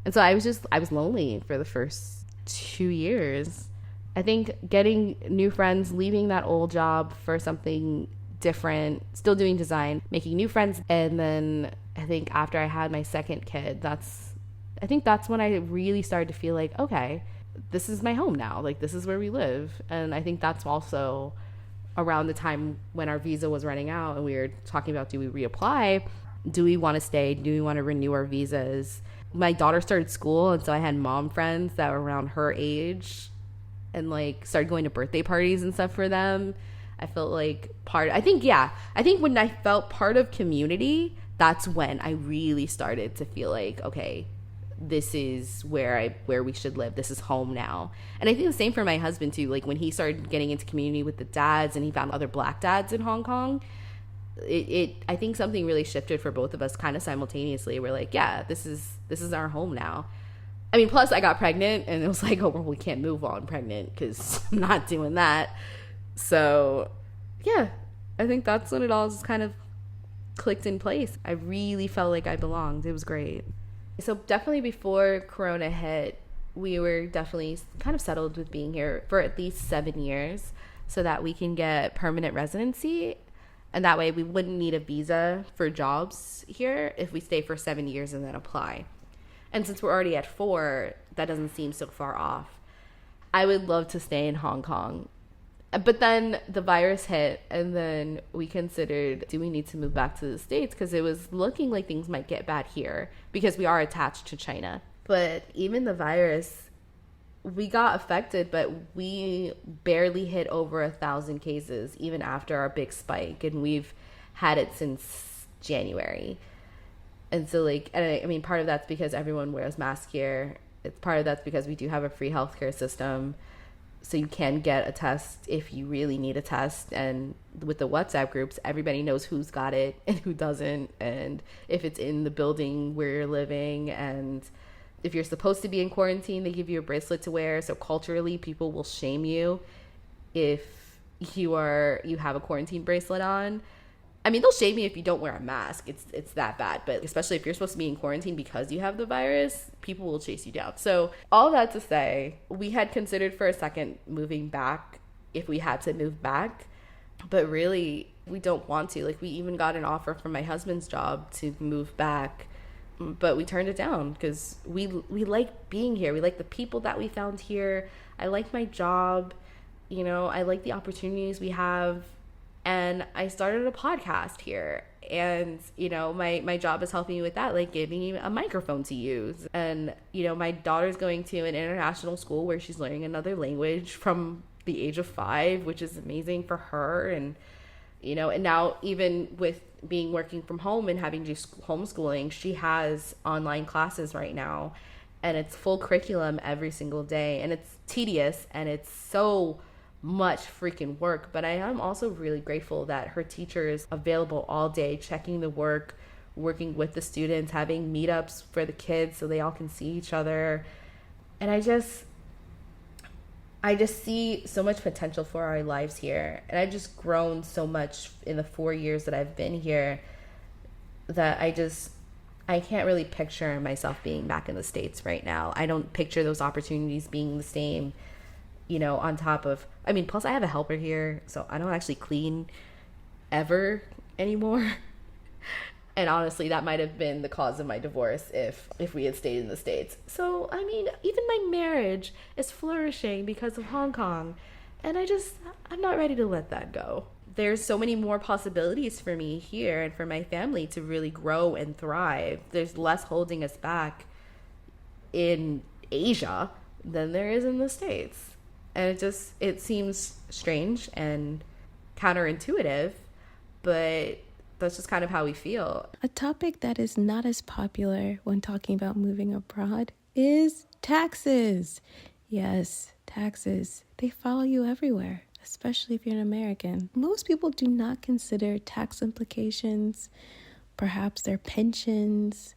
And so I was lonely for the first 2 years. I think getting new friends, leaving that old job for something different, still doing design, making new friends. And then I think after I had my second kid, that's when I really started to feel like, okay, this is my home now. Like, this is where we live. And I think that's also around the time when our visa was running out and we were talking about, do we reapply? Do we want to stay? Do we want to renew our visas? My daughter started school, and so I had mom friends that were around her age and like started going to birthday parties and stuff for them. I felt like I think when I felt part of community, that's when I really started to feel like, okay, this is where we should live. This is home now. And I think the same for my husband too. Like when he started getting into community with the dads and he found other black dads in Hong Kong, I think something really shifted for both of us kind of simultaneously. We're like, yeah, this is our home now. I mean, plus I got pregnant and it was like, oh, well, we can't move on pregnant because I'm not doing that. So yeah, I think that's when it all just kind of clicked in place. I really felt like I belonged. It was great. So definitely before Corona hit, we were definitely kind of settled with being here for at least 7 years so that we can get permanent residency. And that way we wouldn't need a visa for jobs here if we stay for 7 years and then apply. And since we're already at 4, that doesn't seem so far off. I would love to stay in Hong Kong. But then the virus hit, and then we considered, do we need to move back to the States? Because it was looking like things might get bad here because we are attached to China. But even the virus, we got affected, but we barely hit over 1,000 cases even after our big spike. And we've had it since January. And so I mean, part of that's because everyone wears masks here. Part of that's because we do have a free healthcare system. So you can get a test if you really need a test. And with the WhatsApp groups, everybody knows who's got it and who doesn't. And if it's in the building where you're living. And if you're supposed to be in quarantine, they give you a bracelet to wear. So culturally, people will shame you if you have a quarantine bracelet on. I mean, they'll shame you if you don't wear a mask. It's that bad. But especially if you're supposed to be in quarantine because you have the virus, people will chase you down. So all that to say, we had considered for a second moving back if we had to move back. But really, we don't want to. Like, we even got an offer from my husband's job to move back. But we turned it down because we like being here. We like the people that we found here. I like my job. I like the opportunities we have. And I started a podcast here. And, my job is helping me with that, like giving me a microphone to use. And, my daughter's going to an international school where she's learning another language from the age of 5, which is amazing for her. And, and now even with working from home and having to do homeschooling, she has online classes right now. And it's full curriculum every single day. And it's tedious and it's so much freaking work, but I am also really grateful that her teacher is available all day, checking the work, working with the students, having meetups for the kids so they all can see each other. And I just see so much potential for our lives here. And I've just grown so much in the 4 years that I've been here that I can't really picture myself being back in the States right now. I don't picture those opportunities being the same, on top of, plus I have a helper here, so I don't actually clean ever anymore. And honestly, that might have been the cause of my divorce if we had stayed in the States. So, I mean, even my marriage is flourishing because of Hong Kong. And I'm not ready to let that go. There's so many more possibilities for me here and for my family to really grow and thrive. There's less holding us back in Asia than there is in the States. And it seems strange and counterintuitive, but that's just kind of how we feel. A topic that is not as popular when talking about moving abroad is taxes. Yes, taxes. They follow you everywhere, especially if you're an American. Most people do not consider tax implications, perhaps their pensions,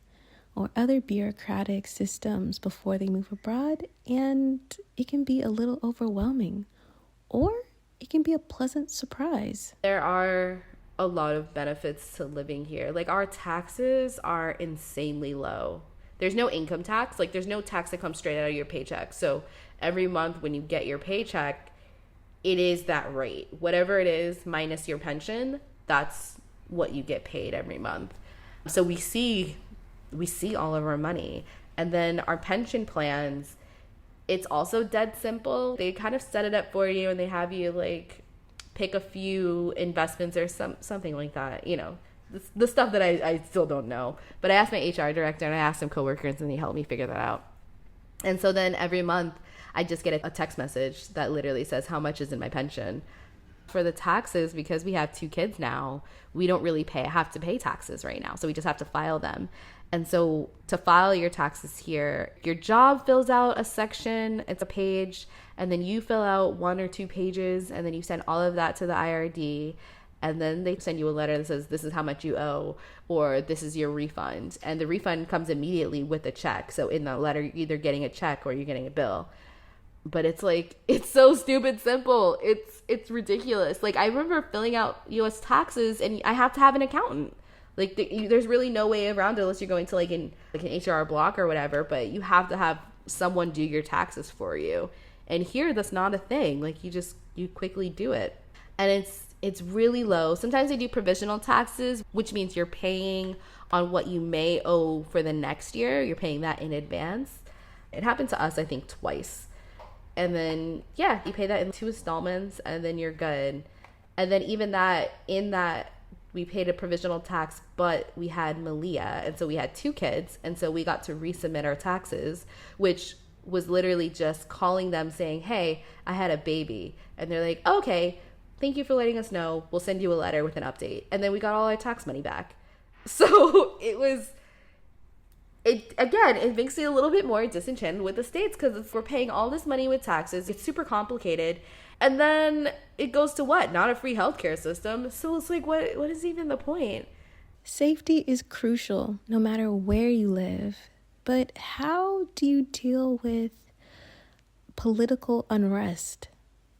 or other bureaucratic systems before they move abroad, and it can be a little overwhelming, or it can be a pleasant surprise. There are a lot of benefits to living here. Like, our taxes are insanely low. There's no income tax. Like, there's no tax that comes straight out of your paycheck. So every month when you get your paycheck, it is that rate. Whatever it is minus your pension, that's what you get paid every month. So we see all of our money. And then our pension plans, it's also dead simple. They kind of set it up for you, and they have you like pick a few investments or something like that, the stuff that I still don't know. But I asked my HR director and I asked some coworkers, and they helped me figure that out. And so then every month I just get a text message that literally says how much is in my pension. For the taxes, because we have 2 kids now, we don't really have to pay taxes right now. So we just have to file them. And so to file your taxes here, your job fills out a section, it's a page, and then you fill out 1 or 2 pages, and then you send all of that to the IRD, and then they send you a letter that says this is how much you owe, or this is your refund. And the refund comes immediately with a check. So in that letter, you're either getting a check or you're getting a bill. But it's so stupid simple. It's ridiculous. Like, I remember filling out U.S. taxes, and I have to have an accountant. Like, there's really no way around it unless you're going to an HR block or whatever, but you have to have someone do your taxes for you. And here, that's not a thing. Like, you quickly do it. And it's really low. Sometimes they do provisional taxes, which means you're paying on what you may owe for the next year. You're paying that in advance. It happened to us, I think, twice. And then, you pay that in 2 installments, and then you're good. And then even in that, we paid a provisional tax, but we had Malia, and so we had 2 kids, and so we got to resubmit our taxes, which was literally just calling them saying, hey, I had a baby. And they're like, okay, thank you for letting us know. We'll send you a letter with an update. And then we got all our tax money back. So it makes me a little bit more disenchanted with the States, because we're paying all this money with taxes. It's super complicated. And then it goes to what? Not a free healthcare system. So it's like, what is even the point? Safety is crucial no matter where you live. But how do you deal with political unrest,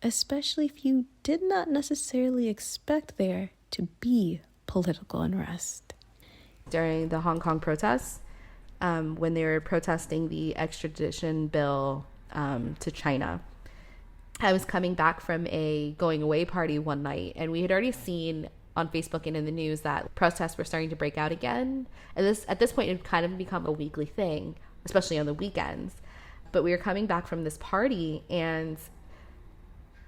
especially if you did not necessarily expect there to be political unrest? During the Hong Kong protests, when they were protesting the extradition bill to China, I was coming back from a going away party one night, and we had already seen on Facebook and in the news that protests were starting to break out again. And at this point, it had kind of become a weekly thing, especially on the weekends. But we were coming back from this party, and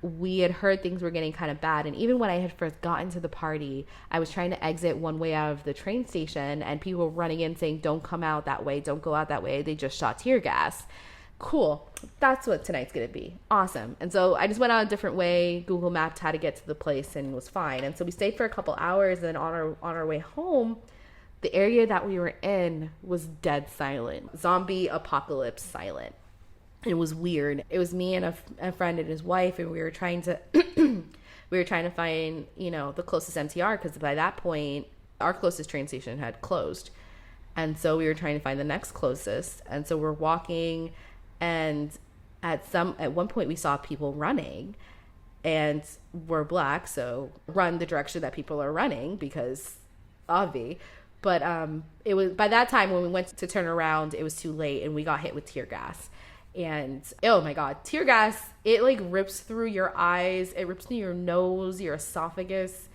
we had heard things were getting kind of bad. And even when I had first gotten to the party, I was trying to exit one way out of the train station, and people were running in saying, don't come out that way, don't go out that way. They just shot tear gas. Cool. That's what tonight's going to be. Awesome. And so I just went out a different way, Google mapped how to get to the place, and it was fine. And so we stayed for a couple hours, and then on our way home, the area that we were in was dead silent. Zombie apocalypse silent. It was weird. It was me and a friend and his wife, and we were trying to find, the closest MTR, because by that point, our closest train station had closed. And so we were trying to find the next closest. And so we're walking, and at one point we saw people running, and we're Black, so run the direction that people are running, because obvi. But it was by that time when we went to turn around, it was too late, and we got hit with tear gas. And oh my God, tear gas, it like rips through your eyes, it rips through your nose, your esophagus.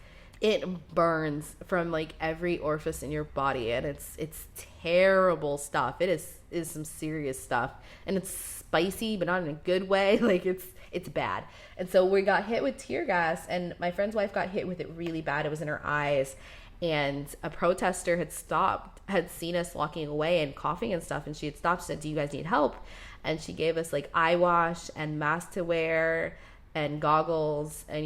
it burns from like every orifice in your body, and it's terrible stuff. It is some serious stuff, and it's spicy, but not in a good way. Like it's bad. And so we got hit with tear gas, and my friend's wife got hit with it really bad. It was in her eyes, and a protester had seen us walking away and coughing and stuff, and she had stopped and said, "Do you guys need help?" And she gave us like eye wash and mask to wear and goggles, and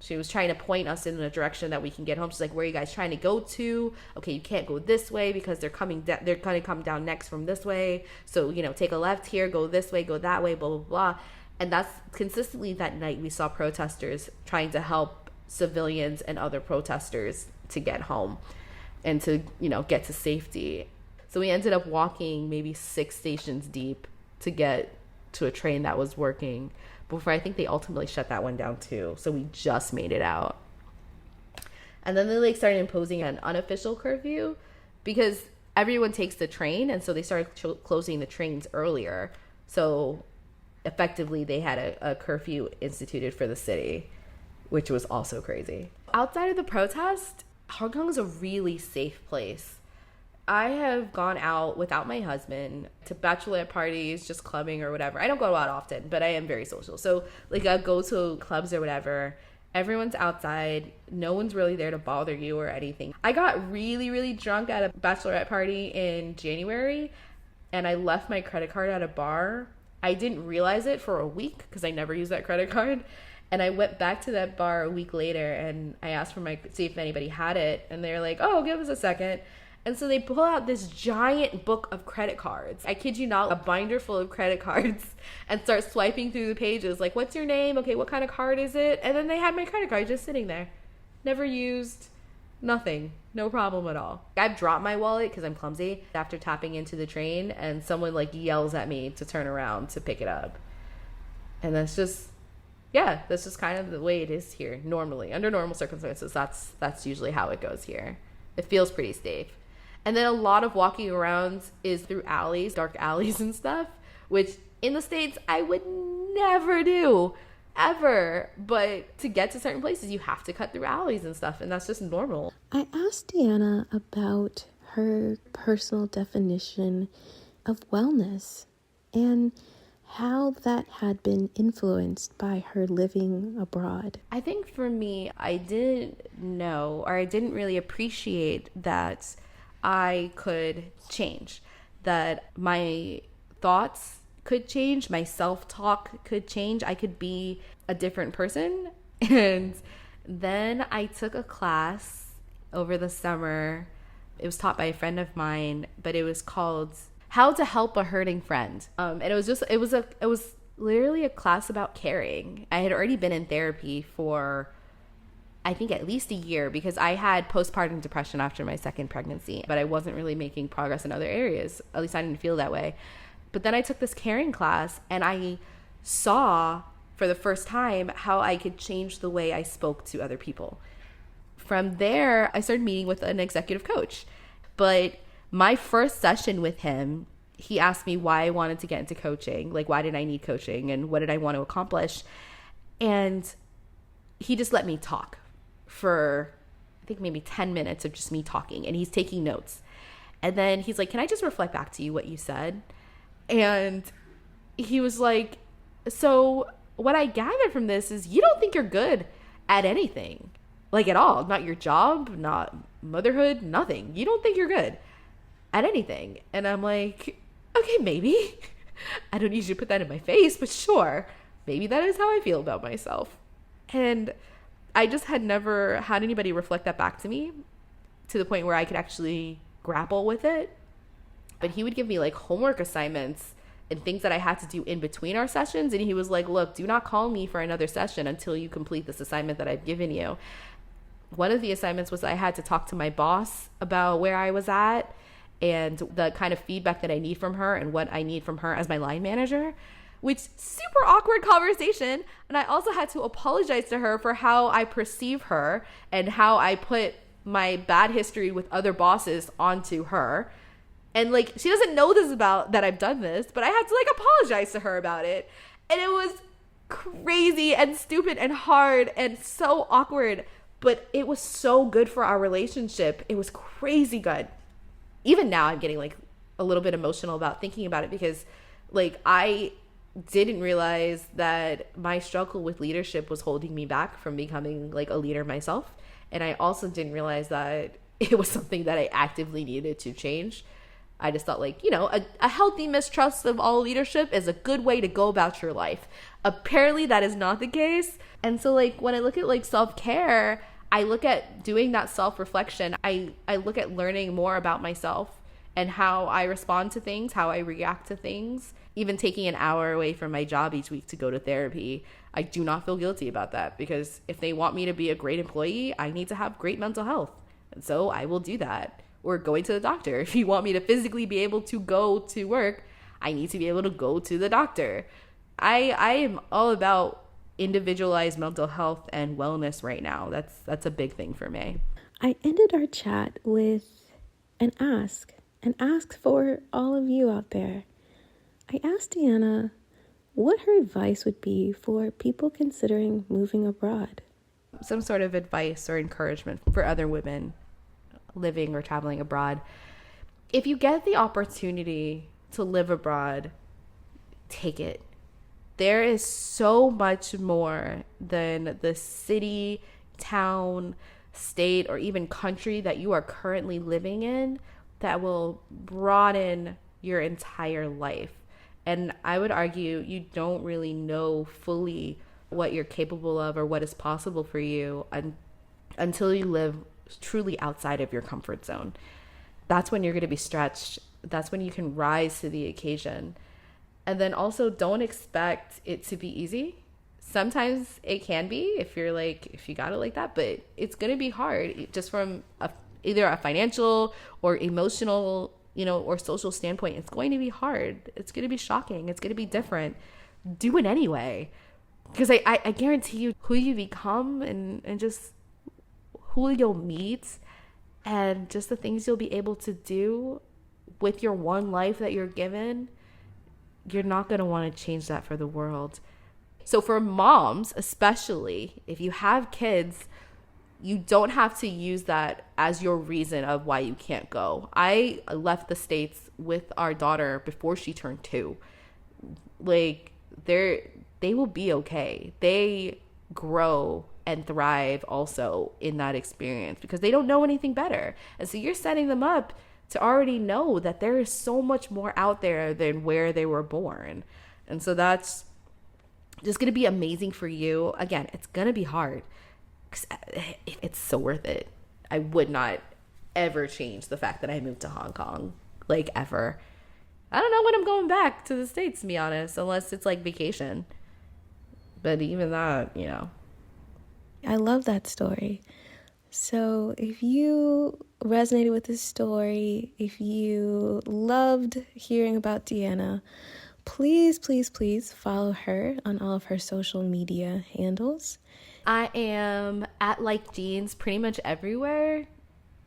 she was trying to point us in a direction that we can get home. She's like, "Where are you guys trying to go to? Okay, you can't go this way because they're going to come down next from this way. So, take a left here, go this way, go that way, blah, blah, blah." And that's consistently that night we saw protesters trying to help civilians and other protesters to get home and to, get to safety. So we ended up walking maybe 6 stations deep to get to a train that was working before I think they ultimately shut that one down too. So we just made it out. And then they started imposing an unofficial curfew because everyone takes the train, and so they started closing the trains earlier. So effectively they had a curfew instituted for the city, which was also crazy. Outside of the protest, Hong Kong is a really safe place. I have gone out without my husband to bachelorette parties, just clubbing or whatever. I don't go out often, but I am very social. So like I go to clubs or whatever. Everyone's outside. No one's really there to bother you or anything. I got really, really drunk at a bachelorette party in January, and I left my credit card at a bar. I didn't realize it for a week because I never used that credit card. And I went back to that bar a week later, and I asked see if anybody had it. And they're like, "Oh, give us a second." And so they pull out this giant book of credit cards. I kid you not, a binder full of credit cards, and start swiping through the pages. Like, "What's your name? Okay, what kind of card is it?" And then they had my credit card just sitting there. Never used, nothing. No problem at all. I've dropped my wallet because I'm clumsy after tapping into the train, and someone like yells at me to turn around to pick it up. And that's just kind of the way it is here normally. Under normal circumstances, that's usually how it goes here. It feels pretty safe. And then a lot of walking around is through alleys, dark alleys and stuff, which in the States I would never do, ever. But to get to certain places, you have to cut through alleys and stuff, and that's just normal. I asked Deanna about her personal definition of wellness and how that had been influenced by her living abroad. I think for me, I didn't know, or I didn't really appreciate that I could change, that my thoughts could change, my self-talk could change. I could be a different person. And then I took a class over the summer. It was taught by a friend of mine, but it was called How to Help a Hurting Friend. And it was literally a class about caring. I had already been in therapy for I think at least a year because I had postpartum depression after my second pregnancy, but I wasn't really making progress in other areas. At least I didn't feel that way. But then I took this caring class, and I saw for the first time how I could change the way I spoke to other people. From there, I started meeting with an executive coach. But my first session with him, he asked me why I wanted to get into coaching, like why did I need coaching and what did I want to accomplish? And he just let me talk for I think maybe 10 minutes of just me talking, and he's taking notes. And then he's like, "Can I just reflect back to you what you said?" And he was like, "So what I gathered from this is you don't think you're good at anything, like at all, not your job, not motherhood, nothing. You don't think you're good at anything." And I'm like, okay, maybe. I don't usually put that in my face, but sure, maybe that is how I feel about myself. And I just had never had anybody reflect that back to me to the point where I could actually grapple with it. But he would give me like homework assignments and things that I had to do in between our sessions. And he was like, "Look, do not call me for another session until you complete this assignment that I've given you." One of the assignments was I had to talk to my boss about where I was at and the kind of feedback that I need from her and what I need from her as my line manager, which super awkward conversation. And I also had to apologize to her for how I perceive her and how I put my bad history with other bosses onto her. And like, she doesn't know this about that I've done this, but I had to like apologize to her about it. And it was crazy and stupid and hard and so awkward. but it was so good for our relationship. It was crazy good. Even now I'm getting like a little bit emotional about thinking about it, because like I didn't realize that my struggle with leadership was holding me back from becoming like a leader myself. And I also didn't realize that it was something that I actively needed to change. I just thought like, a healthy mistrust of all leadership is a good way to go about your life. Apparently that is not the case. And so like when I look at like self-care, I look at doing that self-reflection. I look at learning more about myself and how I respond to things, how I react to things. Even taking an hour away from my job each week to go to therapy, I do not feel guilty about that, because if they want me to be a great employee, I need to have great mental health. And so I will do that. Or going to the doctor. If you want me to physically be able to go to work, I need to be able to go to the doctor. I am all about individualized mental health and wellness right now. That's a big thing for me. I ended our chat with an ask for all of you out there. I asked Deanna what her advice would be for people considering moving abroad. Some sort of advice or encouragement for other women living or traveling abroad. If you get the opportunity to live abroad, take it. There is so much more than the city, town, state, or even country that you are currently living in that will broaden your entire life. And I would argue you don't really know fully what you're capable of or what is possible for you until you live truly outside of your comfort zone. That's when you're going to be stretched. That's when you can rise to the occasion. And then also don't expect it to be easy. Sometimes it can be if you got it like that, but it's going to be hard just from either a financial or emotional, or social standpoint. It's going to be hard. It's going to be shocking. It's going to be different. Do it anyway. Because I guarantee you who you become and just who you'll meet and just the things you'll be able to do with your one life that you're given, you're not going to want to change that for the world. So for moms, especially if you have kids, you don't have to use that as your reason of why you can't go. I left the States with our daughter before she turned 2. Like they will be okay. They grow and thrive also in that experience because they don't know anything better. And so you're setting them up to already know that there is so much more out there than where they were born. And so that's just going to be amazing for you. Again, it's going to be hard. It's so worth it. I would not ever change the fact that I moved to Hong Kong, like ever. I don't know when I'm going back to the States, to be honest, unless it's like vacation. But even that, I love that story. So if you resonated with this story, if you loved hearing about Deanna, please, please, please follow her on all of her social media handles. I am at Like Jeans pretty much everywhere.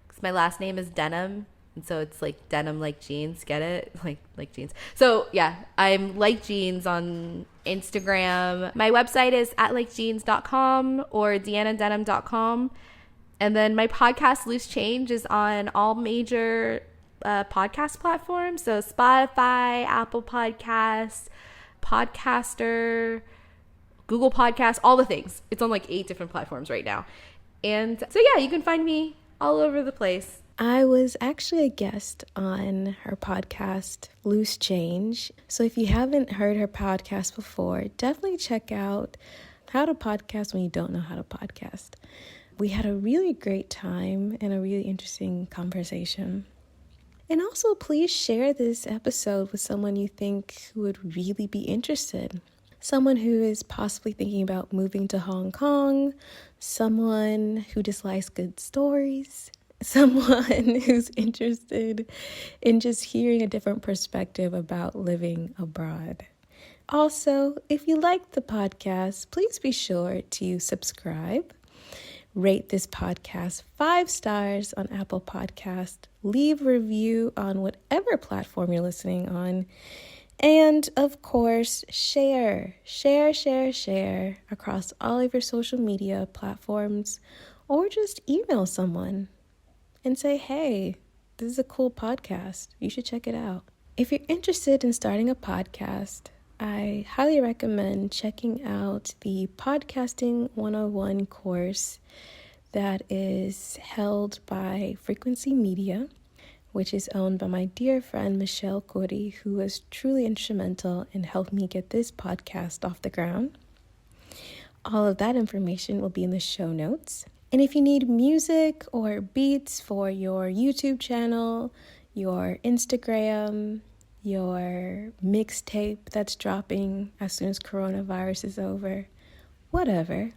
'Cause my last name is Denim. And so it's like denim like jeans, get it? Like jeans. So yeah, I'm Like Jeans on Instagram. My website is atlikejeans.com or deannadenim.com. And then my podcast Loose Change is on all major podcast platforms. So Spotify, Apple Podcasts, Podcaster, Google Podcasts, all the things. It's on like 8 different platforms right now. And so yeah, you can find me all over the place. I was actually a guest on her podcast, Loose Change. So if you haven't heard her podcast before, definitely check out How to Podcast When You Don't Know How to Podcast. We had a really great time and a really interesting conversation. And also, please share this episode with someone you think would really be interested. Someone who is possibly thinking about moving to Hong Kong, someone who dislikes good stories, someone who's interested in just hearing a different perspective about living abroad. Also, if you like the podcast, please be sure to subscribe, rate this podcast 5 stars on Apple Podcast, leave a review on whatever platform you're listening on, and of course, share across all of your social media platforms or just email someone and say, hey, this is a cool podcast. You should check it out. If you're interested in starting a podcast, I highly recommend checking out the Podcasting 101 course that is held by Frequency Media, which is owned by my dear friend Michelle Cody, who was truly instrumental in helping me get this podcast off the ground. All of that information will be in the show notes. And if you need music or beats for your YouTube channel, your Instagram, your mixtape that's dropping as soon as coronavirus is over, whatever,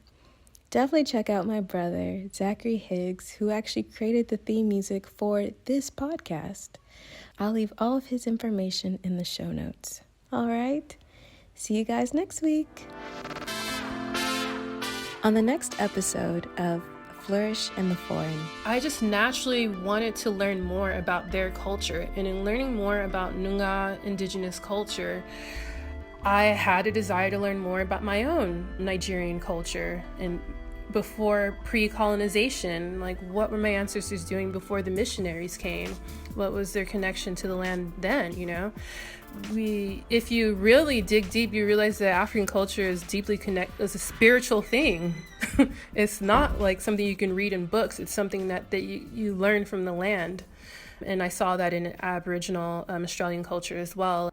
definitely check out my brother, Zachary Higgs, who actually created the theme music for this podcast. I'll leave all of his information in the show notes. All right, see you guys next week. On the next episode of Flourish in the Foreign, I just naturally wanted to learn more about their culture, and in learning more about Noongar indigenous culture, I had a desire to learn more about my own Nigerian culture and before pre-colonization, like what were my ancestors doing before the missionaries came? What was their connection to the land then, you know? If you really dig deep, you realize that African culture is deeply connected, as a spiritual thing. It's not like something you can read in books. It's something that you learn from the land. And I saw that in Aboriginal Australian culture as well.